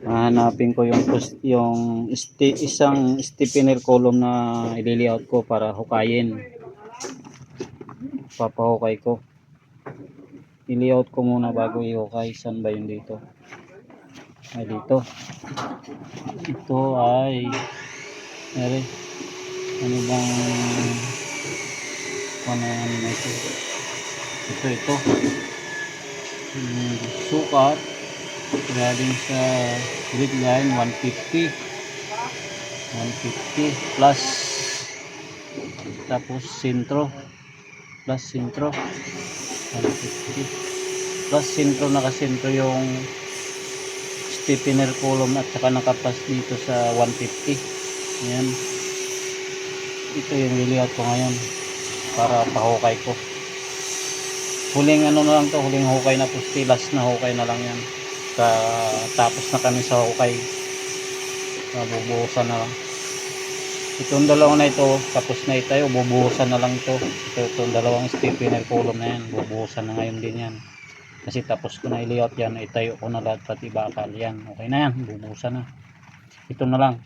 Hahanapin ko yung isang steepener column na i-layout ko para hukayin. Papahukay ko. I-layout ko muna bago i-hukay. Saan ba yun dito? Ay, dito. Ito ay ano bang ano na ito? Ito. Sukat galing sa grid line 150 plus tapos sentro plus sentro 150 plus sentro, nakasentro yung steepener column at saka nakapas dito sa 150. Ayan, ito yung layout ko ngayon para pahukay ko. Huling ano na lang to, huling hukay na pusti, last na hukay na lang yan. Tapos na kami sa hukay, bubuhusan na lang itong dalawang na ito, tapos na itayo, bubuhusan na lang itong dalawang steepener column na yan, bubuhusan na ngayon din yan kasi tapos ko na i-layout yan, itayo ko na lahat pati bakal yan, okay na yan, bubuhusan na ito na lang.